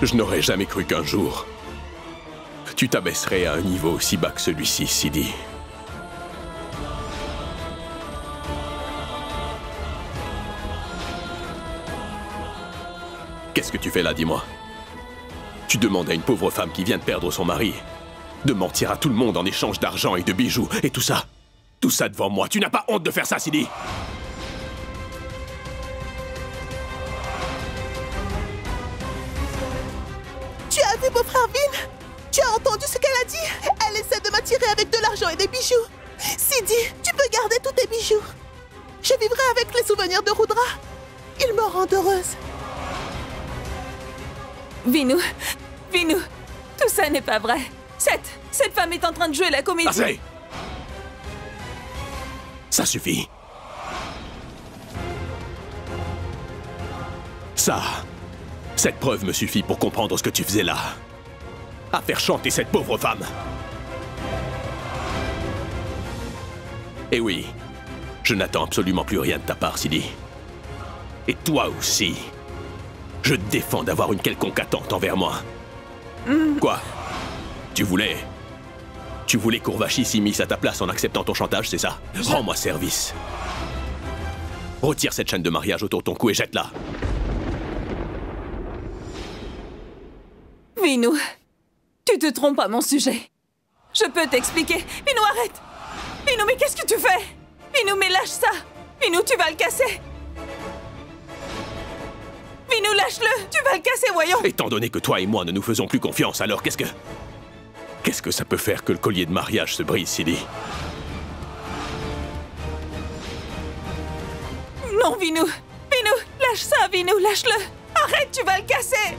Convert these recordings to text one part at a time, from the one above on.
Je n'aurais jamais cru qu'un jour, tu t'abaisserais à un niveau aussi bas que celui-ci, Sidi. Qu'est-ce que tu fais là, dis-moi? Tu demandes à une pauvre femme qui vient de perdre son mari de mentir à tout le monde en échange d'argent et de bijoux, et tout ça devant moi. Tu n'as pas honte de faire ça, Sidi? Tu as vu, beau-frère Vin? Tu as entendu ce qu'elle a dit? Elle essaie de m'attirer avec de l'argent et des bijoux. Sidi, tu peux garder tous tes bijoux. Je vivrai avec les souvenirs de Rudra. Ils me rendent heureuse. Vinu, tout ça n'est pas vrai. Cette femme est en train de jouer la comédie. Assez! Ça suffit. Cette preuve me suffit pour comprendre ce que tu faisais là. À faire chanter cette pauvre femme. Et oui, je n'attends absolument plus rien de ta part, Sidi. Et toi aussi. Je te défends d'avoir une quelconque attente envers moi. Quoi? Tu voulais qu'Urvashi s'immisce à ta place en acceptant ton chantage, c'est ça? Rends-moi service. Retire cette chaîne de mariage autour de ton cou et jette-la. Vinu, tu te trompes à mon sujet. Je peux t'expliquer. Vinu, arrête! Vinu, mais qu'est-ce que tu fais? Vinu, mais lâche ça! Vinu, tu vas le casser! Vinu, lâche-le! Tu vas le casser, voyons! Étant donné que toi et moi ne nous faisons plus confiance, alors qu'est-ce que ça peut faire que le collier de mariage se brise, Sidi? Non, Vinu! Vinu, lâche ça, Vinu, lâche-le! Arrête, tu vas le casser!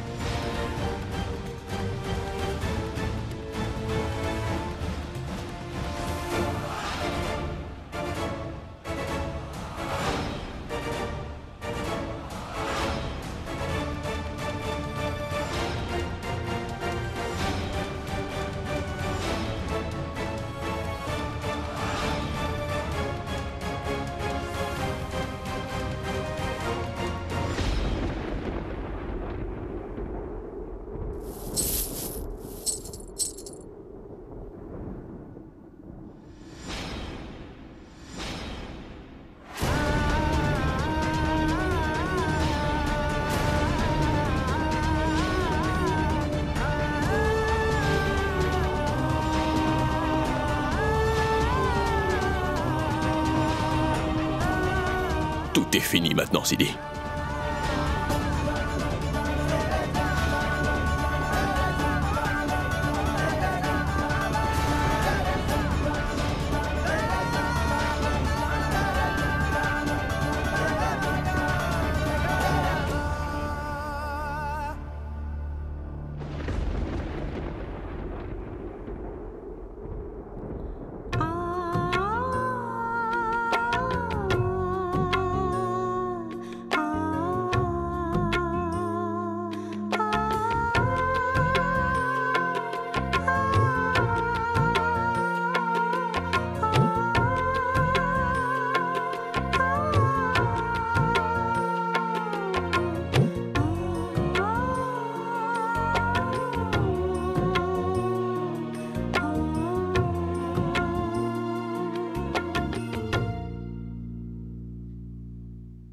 Tout est fini maintenant, Sidi.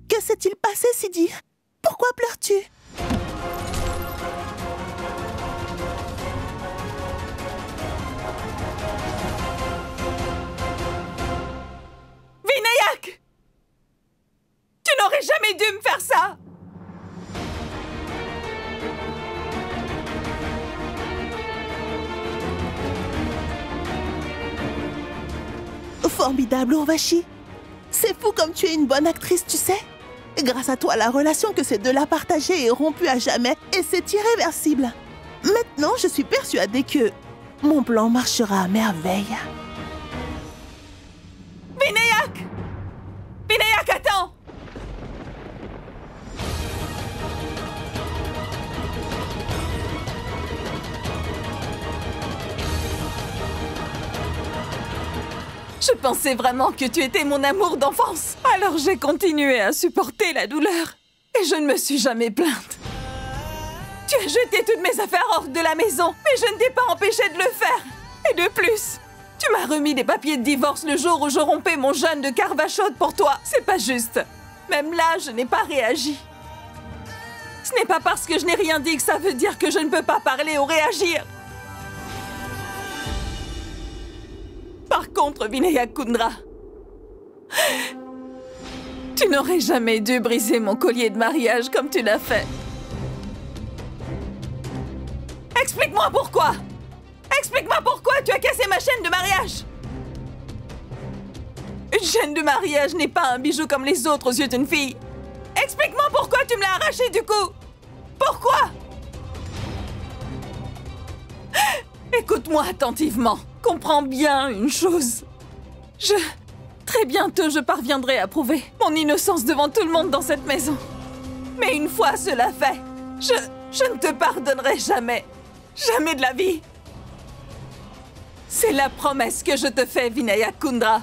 Que s'est-il passé, Sidi? Pourquoi pleures-tu? Vinayak! Tu n'aurais jamais dû me faire ça! Formidable, Urvashi. C'est fou comme tu es une bonne actrice, tu sais. Grâce à toi, la relation que ces deux-là partageaient est rompue à jamais et c'est irréversible. Maintenant, je suis persuadée que mon plan marchera à merveille. Vinayak! Vinayak, attends! Je pensais vraiment que tu étais mon amour d'enfance. Alors j'ai continué à supporter la douleur. Et je ne me suis jamais plainte. Tu as jeté toutes mes affaires hors de la maison, mais je ne t'ai pas empêché de le faire. Et de plus, tu m'as remis des papiers de divorce le jour où je rompais mon jeûne de Carvachaude pour toi. C'est pas juste. Même là, je n'ai pas réagi. Ce n'est pas parce que je n'ai rien dit que ça veut dire que je ne peux pas parler ou réagir. Par contre, Vinayak Kundra, tu n'aurais jamais dû briser mon collier de mariage comme tu l'as fait. Explique-moi pourquoi! Explique-moi pourquoi tu as cassé ma chaîne de mariage! Une chaîne de mariage n'est pas un bijou comme les autres aux yeux d'une fille. Explique-moi pourquoi tu me l'as arraché du cou! Pourquoi? Écoute-moi attentivement. Comprends bien une chose. Très bientôt, je parviendrai à prouver mon innocence devant tout le monde dans cette maison. Mais une fois cela fait, je ne te pardonnerai jamais. Jamais de la vie. C'est la promesse que je te fais, Vinayak Kundra.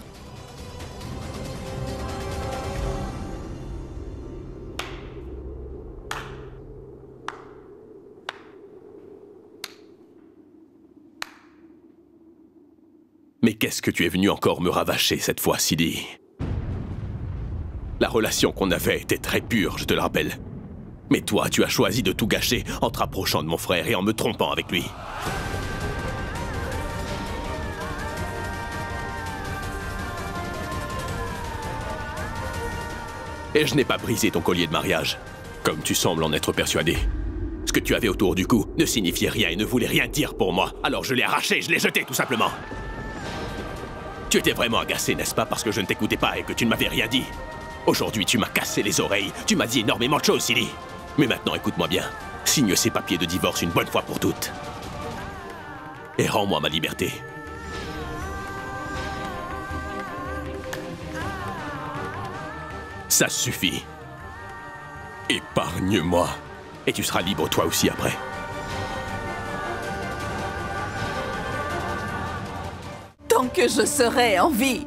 Mais qu'est-ce que tu es venu encore me ravacher cette fois, Sidi? La relation qu'on avait était très pure, je te le rappelle. Mais toi, tu as choisi de tout gâcher en te rapprochant de mon frère et en me trompant avec lui. Et je n'ai pas brisé ton collier de mariage, comme tu sembles en être persuadé. Ce que tu avais autour du cou ne signifiait rien et ne voulait rien dire pour moi. Alors je l'ai arraché, je l'ai jeté tout simplement. Tu étais vraiment agacé, n'est-ce pas, parce que je ne t'écoutais pas et que tu ne m'avais rien dit. Aujourd'hui, tu m'as cassé les oreilles. Tu m'as dit énormément de choses, Sidi. Mais maintenant, écoute-moi bien. Signe ces papiers de divorce une bonne fois pour toutes. Et rends-moi ma liberté. Ça suffit. Épargne-moi. Et tu seras libre toi aussi après. Tant que je serai en vie,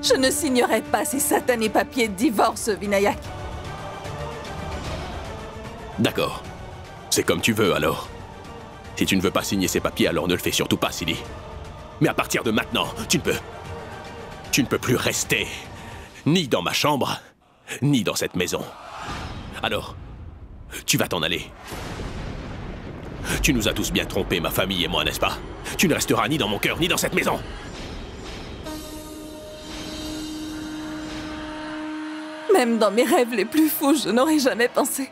je ne signerai pas ces satanés papiers de divorce, Vinayak. D'accord. C'est comme tu veux, alors. Si tu ne veux pas signer ces papiers, alors ne le fais surtout pas, Sidi. Mais à partir de maintenant, tu ne peux plus rester. Ni dans ma chambre, ni dans cette maison. Alors, tu vas t'en aller. Tu nous as tous bien trompés, ma famille et moi, n'est-ce pas? Tu ne resteras ni dans mon cœur, ni dans cette maison. Même dans mes rêves les plus fous, je n'aurais jamais pensé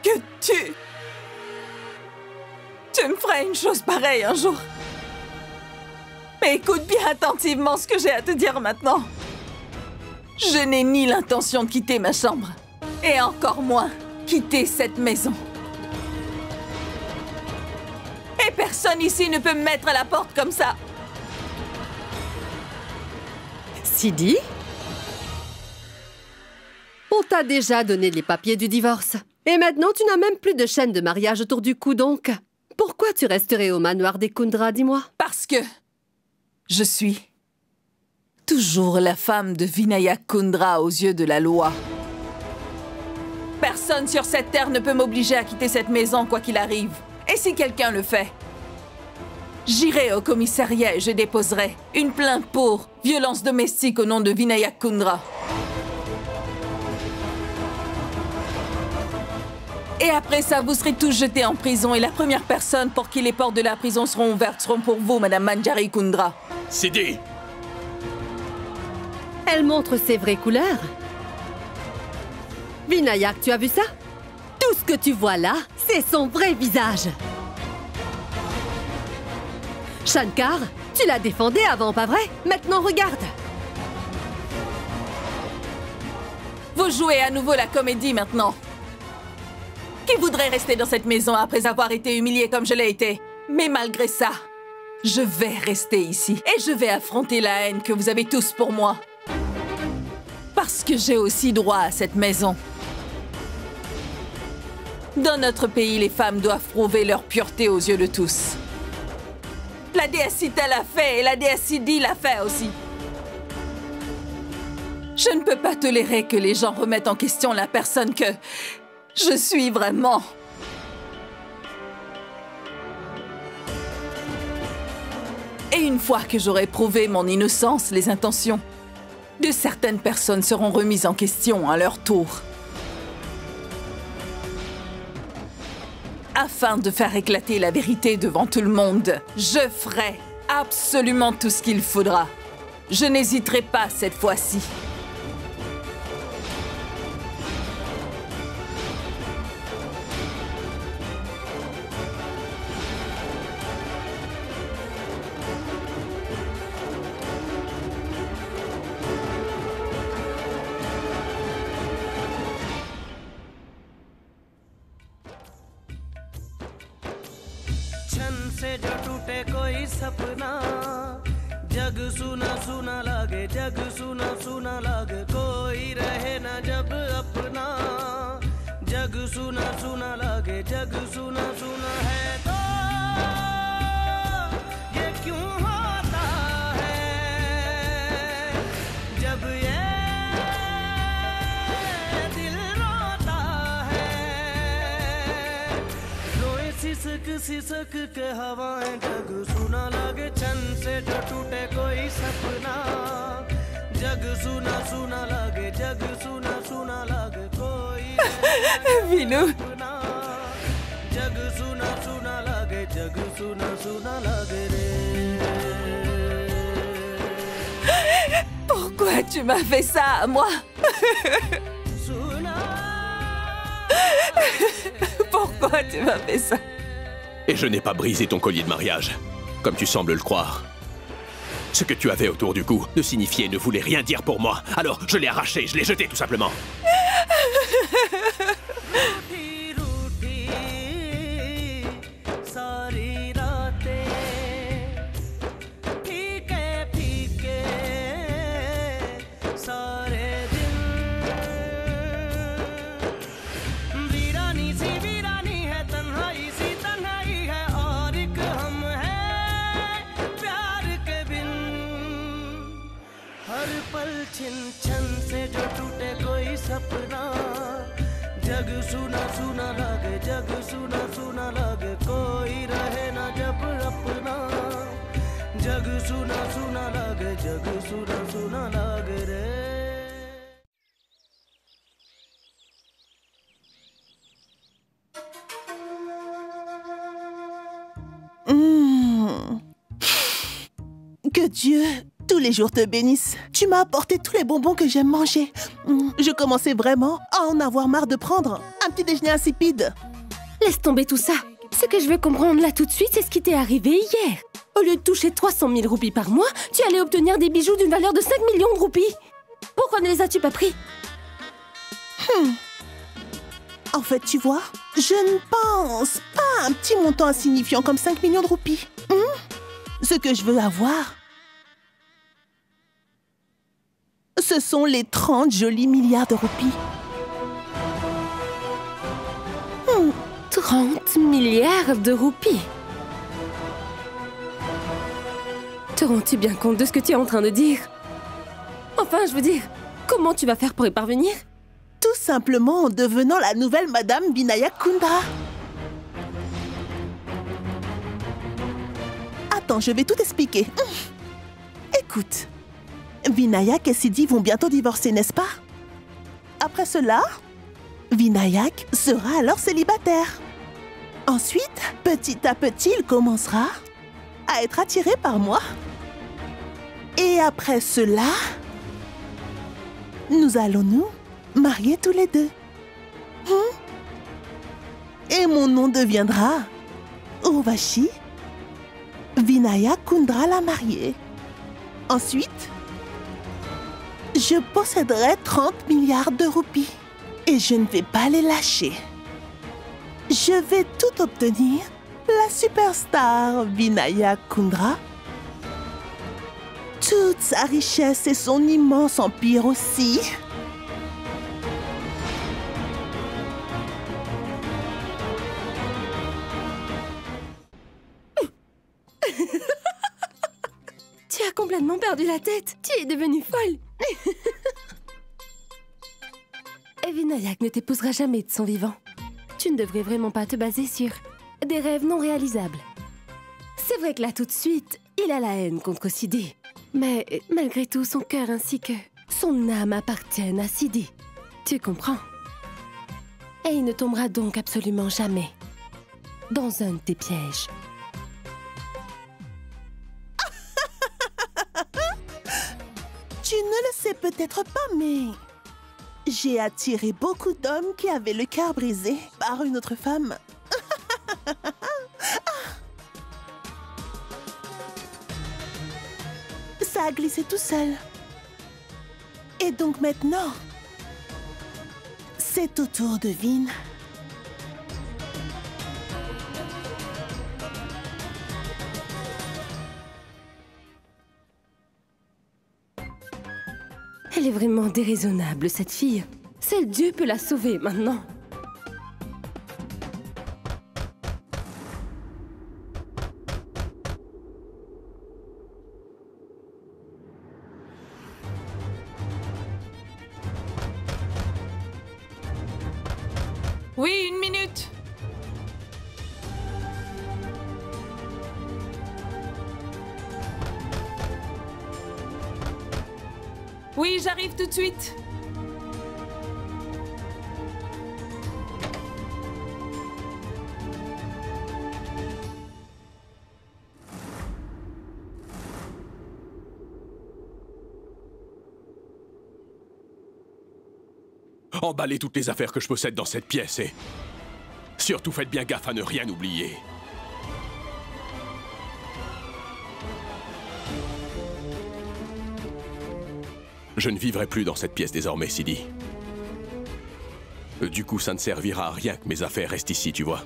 que tu me ferais une chose pareille un jour. Mais écoute bien attentivement ce que j'ai à te dire maintenant. Je n'ai ni l'intention de quitter ma chambre, et encore moins quitter cette maison. Et personne ici ne peut me mettre à la porte comme ça. Sidi? On t'a déjà donné les papiers du divorce. Et maintenant, tu n'as même plus de chaîne de mariage autour du cou, donc. Pourquoi tu resterais au manoir des Kundra, dis-moi? Parce que je suis toujours la femme de Vinayak Kundra aux yeux de la loi. Personne sur cette terre ne peut m'obliger à quitter cette maison, quoi qu'il arrive. Et si quelqu'un le fait, j'irai au commissariat et je déposerai une plainte pour violence domestique au nom de Vinayak Kundra. Et après ça, vous serez tous jetés en prison et la première personne pour qui les portes de la prison seront ouvertes seront pour vous, Madame Manjari Kundra. Sidi! Elle montre ses vraies couleurs. Vinayak, tu as vu ça? Tout ce que tu vois là, c'est son vrai visage. Shankar, tu la défendais avant, pas vrai? Maintenant, regarde. Vous jouez à nouveau la comédie maintenant. Qui voudrait rester dans cette maison après avoir été humilié comme je l'ai été? Mais malgré ça, je vais rester ici et je vais affronter la haine que vous avez tous pour moi. Parce que j'ai aussi droit à cette maison. Dans notre pays, les femmes doivent prouver leur pureté aux yeux de tous. La déesse Sita l'a fait et la déesse Sidi l'a fait aussi. Je ne peux pas tolérer que les gens remettent en question la personne que je suis vraiment. Et une fois que j'aurai prouvé mon innocence, les intentions de certaines personnes seront remises en question à leur tour. Afin de faire éclater la vérité devant tout le monde, je ferai absolument tout ce qu'il faudra. Je n'hésiterai pas cette fois-ci. से जो टूटे कोई सपना जग सुना सुना लागे जग सुना सुना लागे कोई रहे ना जब अपना जग सुना सुना लागे जग सुना सुना है तो ये क्यों होता है जब ये दिल रोता है रोए सिसक सिसक के हवाएं जग सुना लागे छन से जो टूटे कोई सपना जग सुना सुना लागे जग सुना सुना लागे कोई Vinou, जग सुना सुना लागे जग सुना सुना लागे रे pourquoi tu m'as fait ça à moi? सुना Pourquoi tu m'as fait ça? Et je n'ai pas brisé ton collier de mariage, comme tu sembles le croire. Ce que tu avais autour du cou ne signifiait et ne voulait rien dire pour moi. Alors je l'ai arraché, je l'ai jeté tout simplement. रूठी रूठी सारी रातें फीके फीके सारे दिन वीरानी सी वीरानी है तन्हाई सी तन्हाई है और एक हम हैं प्यार के बिन हर पल छिन छन से जो टूटे कोई सपना जग सुना सुना लागे जग सुना सुना लागे कोई रहे ना जब अपना जग सुना सुना लागे जग सुना सुना लागे रे Que Dieu, tous les jours te bénisse. Tu m'as apporté tous les bonbons que j'aime manger. Je commençais vraiment à en avoir marre de prendre un petit déjeuner insipide. Laisse tomber tout ça. Ce que je veux comprendre là tout de suite, c'est ce qui t'est arrivé hier. Au lieu de toucher 300 000 roupies par mois, tu allais obtenir des bijoux d'une valeur de 5 millions de roupies. Pourquoi ne les as-tu pas pris? En fait, tu vois, je ne pense pas à un petit montant insignifiant comme 5 millions de roupies. Ce que je veux avoir, ce sont les 30 jolis milliards de roupies. 30 milliards de roupies. Te rends-tu bien compte de ce que tu es en train de dire? Enfin, je veux dire, comment tu vas faire pour y parvenir? Tout simplement en devenant la nouvelle Madame Vinayak Kundra. Attends, je vais tout expliquer. Écoute, Vinayak et Siddhi vont bientôt divorcer, n'est-ce pas? Après cela, Vinayak sera alors célibataire. Ensuite, petit à petit, il commencera à être attiré par moi. Et après cela, nous allons nous marier tous les deux. Et mon nom deviendra Urvashi Vinayak Kundra la mariée. Ensuite, je posséderai 30 milliards de roupies. Et je ne vais pas les lâcher. Je vais tout obtenir. La superstar Vinayak Kundra. Toute sa richesse et son immense empire aussi. Tu as complètement perdu la tête. Tu es devenue folle. Et Vinayak ne t'épousera jamais de son vivant. Tu ne devrais vraiment pas te baser sur des rêves non réalisables. C'est vrai que là, tout de suite, Il a la haine contre Sidi. Mais malgré tout, son cœur ainsi que son âme appartiennent à Sidi. Tu comprends? Et il ne tombera donc absolument jamais dans un de tes pièges. Tu ne le sais peut-être pas, mais j'ai attiré beaucoup d'hommes qui avaient le cœur brisé par une autre femme. Ça a glissé tout seul. Et donc maintenant, c'est au tour de Vin. Elle est vraiment déraisonnable, cette fille. Seul Dieu peut la sauver maintenant. Oui, 1 minute. Oui, j'arrive tout de suite. Emballez toutes les affaires que je possède dans cette pièce et... surtout faites bien gaffe à ne rien oublier. Je ne vivrai plus dans cette pièce désormais, Sidi. Du coup, ça ne servira à rien que mes affaires restent ici, tu vois.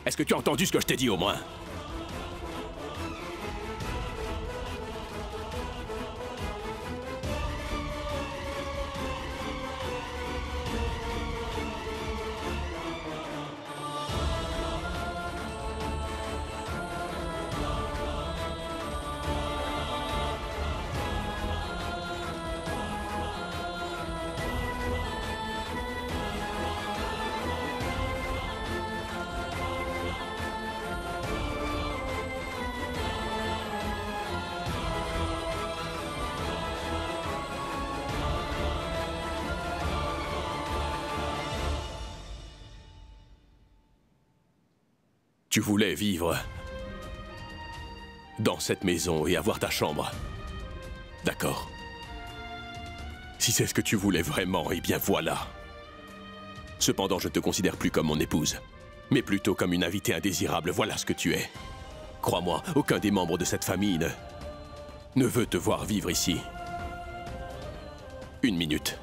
Est-ce que tu as entendu ce que je t'ai dit au moins ? Tu voulais vivre dans cette maison et avoir ta chambre. D'accord. Si c'est ce que tu voulais vraiment, eh bien voilà. Cependant, je ne te considère plus comme mon épouse, mais plutôt comme une invitée indésirable. Voilà ce que tu es. Crois-moi, aucun des membres de cette famille ne veut te voir vivre ici. 1 minute.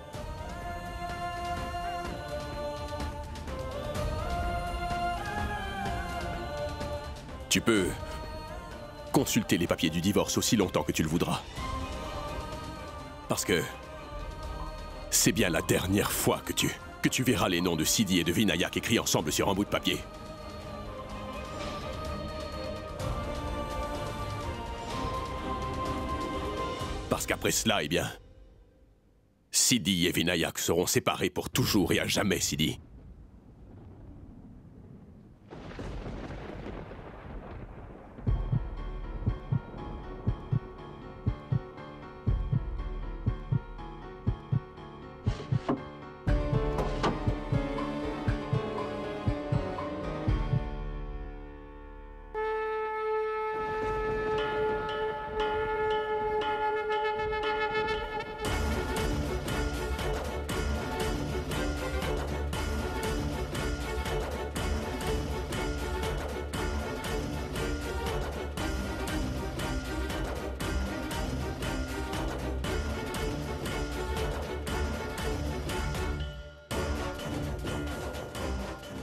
Tu peux consulter les papiers du divorce aussi longtemps que tu le voudras. Parce que c'est bien la dernière fois que tu verras les noms de Sidi et de Vinayak écrits ensemble sur un bout de papier. Parce qu'après cela, eh bien, Sidi et Vinayak seront séparés pour toujours et à jamais, Sidi.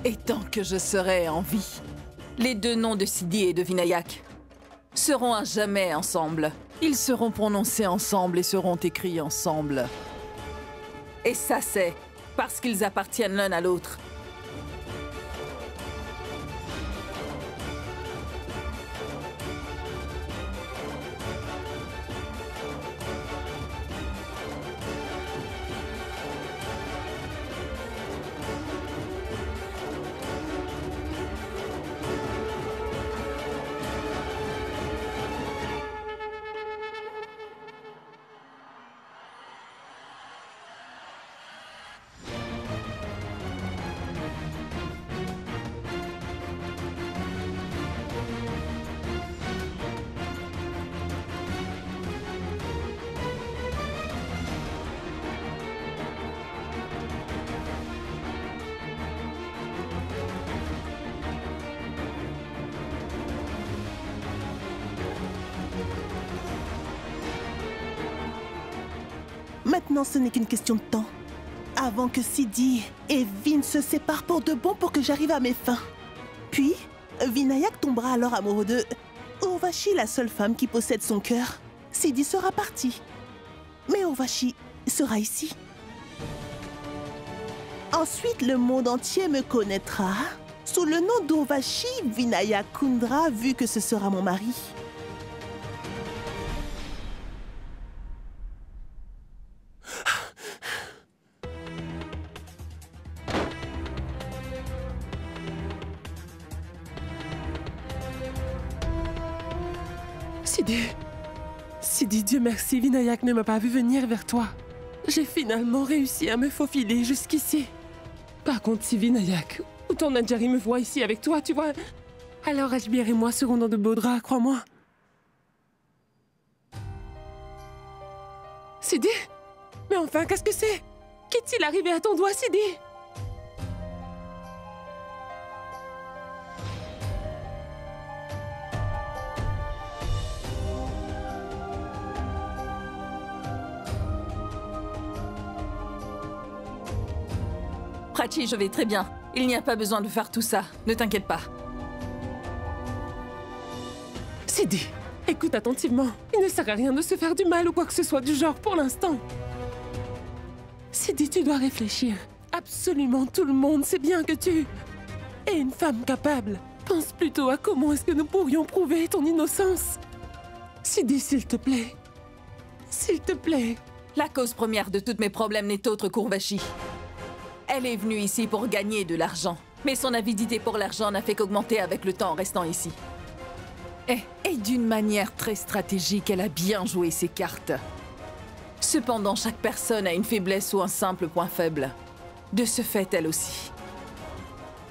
Et tant que je serai en vie, les 2 noms de Sidi et de Vinayak seront à jamais ensemble. Ils seront prononcés ensemble et seront écrits ensemble. Et ça, c'est parce qu'ils appartiennent l'un à l'autre. Maintenant, ce n'est qu'une question de temps. Avant que Sidi et Vin se séparent pour de bon pour que j'arrive à mes fins. Puis, Vinayak tombera alors amoureux de Urvashi, la seule femme qui possède son cœur. Sidi sera parti. Mais Urvashi sera ici. Ensuite, le monde entier me connaîtra sous le nom d'Urvashi Vinayak Kundra, vu que ce sera mon mari. Sidi, Dieu merci, Vinayak ne m'a pas vu venir vers toi. J'ai finalement réussi à me faufiler jusqu'ici. Par contre, si Vinayak ou ton Nanjari me voit ici avec toi, tu vois, alors Ashbir et moi serons dans de beaux draps, crois-moi. Sidi? Mais enfin, qu'est-ce que c'est? Qu'est-il arrivé à ton doigt, Sidi? Prachi, je vais très bien. Il n'y a pas besoin de faire tout ça. Ne t'inquiète pas. Sidi, écoute attentivement. Il ne sert à rien de se faire du mal ou quoi que ce soit du genre pour l'instant. Sidi, tu dois réfléchir. Absolument tout le monde sait bien que tu es une femme capable. Pense plutôt à comment est-ce que nous pourrions prouver ton innocence. Sidi, s'il te plaît. S'il te plaît. La cause première de tous mes problèmes n'est autre qu'Urvashi. Elle est venue ici pour gagner de l'argent. Mais son avidité pour l'argent n'a fait qu'augmenter avec le temps en restant ici. Et d'une manière très stratégique, elle a bien joué ses cartes. Cependant, chaque personne a une faiblesse ou un simple point faible. De ce fait, elle aussi.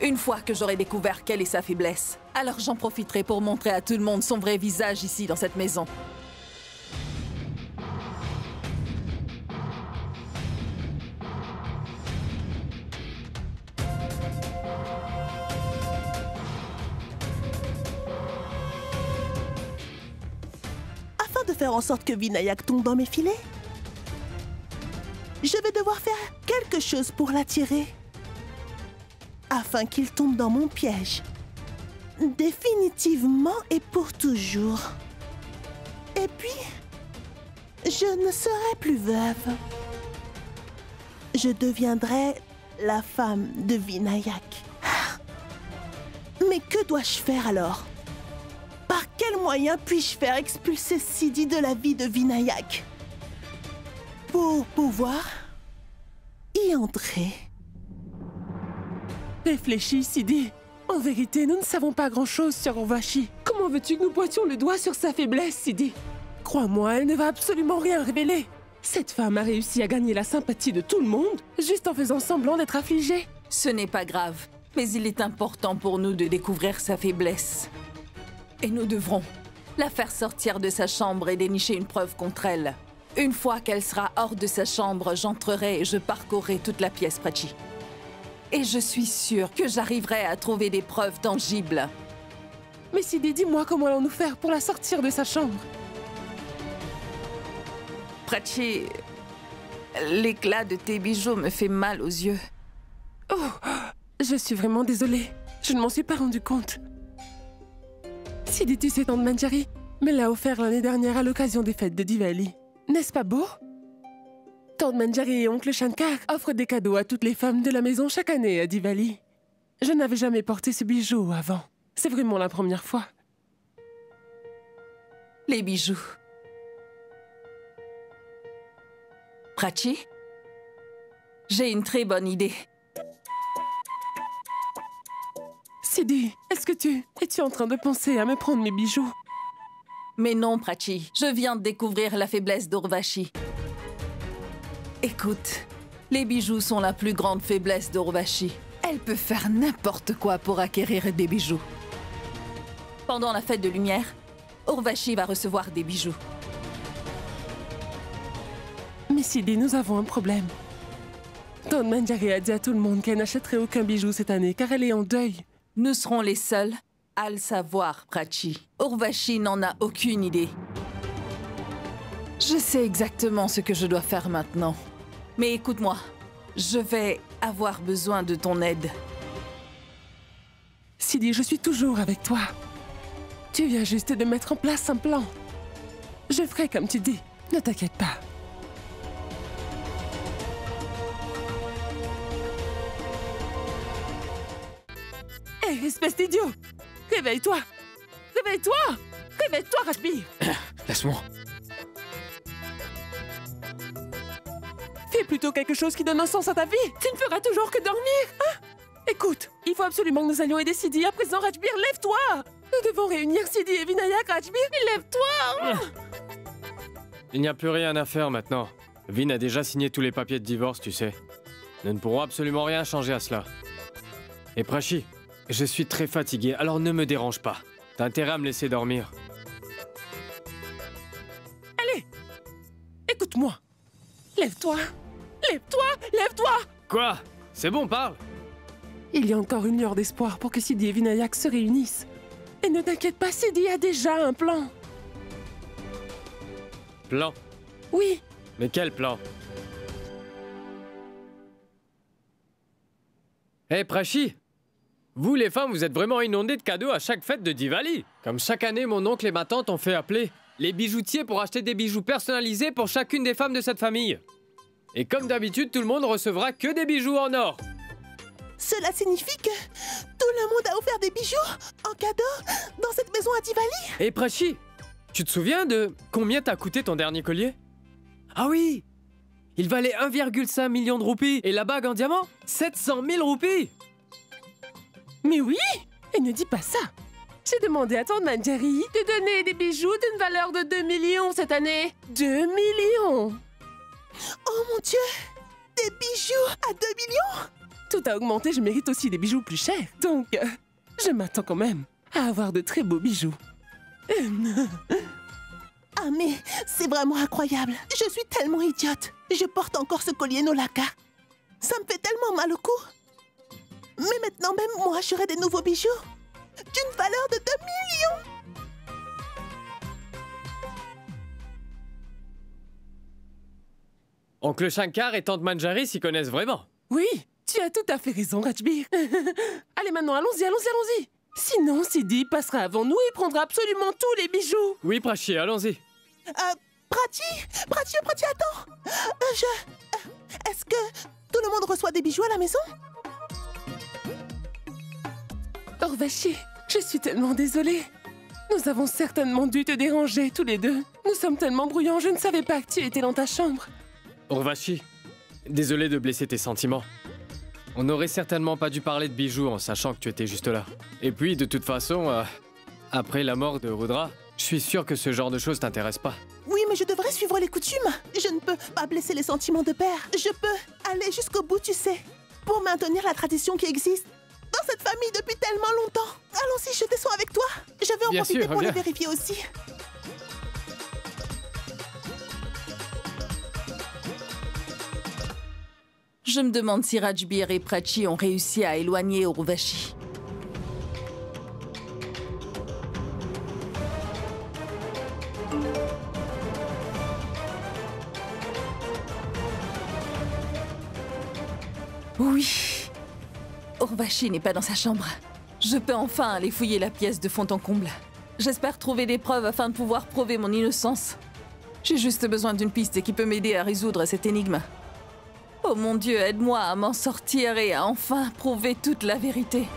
Une fois que j'aurai découvert quelle est sa faiblesse, alors j'en profiterai pour montrer à tout le monde son vrai visage ici dans cette maison. De faire en sorte que Vinayak tombe dans mes filets. Je vais devoir faire quelque chose pour l'attirer, afin qu'il tombe dans mon piège. Définitivement et pour toujours. Et puis, je ne serai plus veuve. Je deviendrai la femme de Vinayak. Mais que dois-je faire alors ? Par quel moyen puis-je faire expulser Sidi de la vie de Vinayak pour pouvoir y entrer? Réfléchis, Sidi. En vérité, nous ne savons pas grand-chose sur Urvashi. Comment veux-tu que nous pointions le doigt sur sa faiblesse, Sidi? Crois-moi, elle ne va absolument rien révéler. Cette femme a réussi à gagner la sympathie de tout le monde, juste en faisant semblant d'être affligée. Ce n'est pas grave, mais il est important pour nous de découvrir sa faiblesse. Et nous devrons la faire sortir de sa chambre et dénicher une preuve contre elle. Une fois qu'elle sera hors de sa chambre, j'entrerai et je parcourrai toute la pièce, Prachi. Et je suis sûre que j'arriverai à trouver des preuves tangibles. Mais Sidi, dis-moi comment allons-nous faire pour la sortir de sa chambre? Prachi, l'éclat de tes bijoux me fait mal aux yeux. Oh, je suis vraiment désolée. Je ne m'en suis pas rendu compte. Sidi, tu sais, tante Manjari me l'a offert l'année dernière à l'occasion des fêtes de Diwali. N'est-ce pas beau? Tante Manjari et oncle Shankar offrent des cadeaux à toutes les femmes de la maison chaque année à Diwali. Je n'avais jamais porté ce bijou avant. C'est vraiment la première fois. Les bijoux. Prachi, j'ai une très bonne idée. Sidi, es-tu en train de penser à me prendre mes bijoux? Mais non, Prachi, je viens de découvrir la faiblesse d'Urvashi. Écoute, les bijoux sont la plus grande faiblesse d'Urvashi. Elle peut faire n'importe quoi pour acquérir des bijoux. Pendant la fête de lumière, Urvashi va recevoir des bijoux. Mais Sidi, nous avons un problème. Tante Manjari a dit à tout le monde qu'elle n'achèterait aucun bijou cette année car elle est en deuil. Nous serons les seuls à le savoir, Prachi. Urvashi n'en a aucune idée. Je sais exactement ce que je dois faire maintenant. Mais écoute-moi, je vais avoir besoin de ton aide. Sidi, je suis toujours avec toi. Tu viens juste de mettre en place un plan. Je ferai comme tu dis, ne t'inquiète pas. Hé, espèce d'idiot! Réveille-toi! Réveille-toi! Réveille-toi, Rajbir! Laisse-moi. Fais plutôt quelque chose qui donne un sens à ta vie! Tu ne feras toujours que dormir, hein? Écoute, il faut absolument que nous allions aider Sidi. À présent, Rajbir, lève-toi! Nous devons réunir Sidi et Vinayak, Rajbir! Lève-toi! Il n'y a plus rien à faire maintenant. Vin a déjà signé tous les papiers de divorce, tu sais. Nous ne pourrons absolument rien changer à cela. Et Prachi, je suis très fatigué, alors ne me dérange pas. T'as intérêt à me laisser dormir. Allez! Écoute-moi! Lève-toi! Lève-toi! Lève-toi! Quoi? C'est bon, parle! Il y a encore une lueur d'espoir pour que Sidi et Vinayak se réunissent. Et ne t'inquiète pas, Sidi a déjà un plan. Plan? Oui, Mais quel plan? Hé, Prachi! Vous, les femmes, vous êtes vraiment inondées de cadeaux à chaque fête de Diwali. Comme chaque année, mon oncle et ma tante ont fait appeler les bijoutiers pour acheter des bijoux personnalisés pour chacune des femmes de cette famille. Et comme d'habitude, tout le monde recevra que des bijoux en or. Cela signifie que tout le monde a offert des bijoux en cadeau dans cette maison à Diwali. Hé, Prachi! Tu te souviens de combien t'a coûté ton dernier collier? Ah oui! Il valait 1,5 million de roupies. Et la bague en diamant? 700 000 roupies! mais oui! Et ne dis pas ça! J'ai demandé à tante Manjari de donner des bijoux d'une valeur de 2 millions cette année. 2 millions! Oh mon Dieu! Des bijoux à 2 millions? Tout a augmenté, je mérite aussi des bijoux plus chers. Donc, je m'attends quand même à avoir de très beaux bijoux. Ah mais c'est vraiment incroyable. Je suis tellement idiote. Je porte encore ce collier Nolaka. Ça me fait tellement mal au cou. Mais maintenant même moi j'aurai des nouveaux bijoux d'une valeur de 2 millions. Oncle Shankar et tante Manjari s'y connaissent vraiment. Oui, tu as tout à fait raison, Rajbir. Allez maintenant, allons-y, allons-y, allons-y. Sinon, Sidi passera avant nous et prendra absolument tous les bijoux. Oui, Prachi, allons-y. Prachi, attends. Est-ce que tout le monde reçoit des bijoux à la maison? Orvashi, je suis tellement désolée. Nous avons certainement dû te déranger tous les deux. Nous sommes tellement bruyants, je ne savais pas que tu étais dans ta chambre. Urvashi, désolé de blesser tes sentiments. On n'aurait certainement pas dû parler de bijoux en sachant que tu étais juste là. Et puis, de toute façon, après la mort de Rudra, je suis sûr que ce genre de choses t'intéresse pas. Oui, mais je devrais suivre les coutumes. Je ne peux pas blesser les sentiments de père. Je peux aller jusqu'au bout, tu sais, pour maintenir la tradition qui existe dans cette famille depuis tellement longtemps. Allons-y, je descends avec toi. Je vais en Bien profiter sûr, pour les viens. vérifier aussi. Je me demande si Rajbir et Prachi ont réussi à éloigner Urvashi. Oui, Urvashi n'est pas dans sa chambre. Je peux enfin aller fouiller la pièce de fond en comble. J'espère trouver des preuves afin de pouvoir prouver mon innocence. J'ai juste besoin d'une piste qui peut m'aider à résoudre cette énigme. Oh mon Dieu, aide-moi à m'en sortir et à enfin prouver toute la vérité.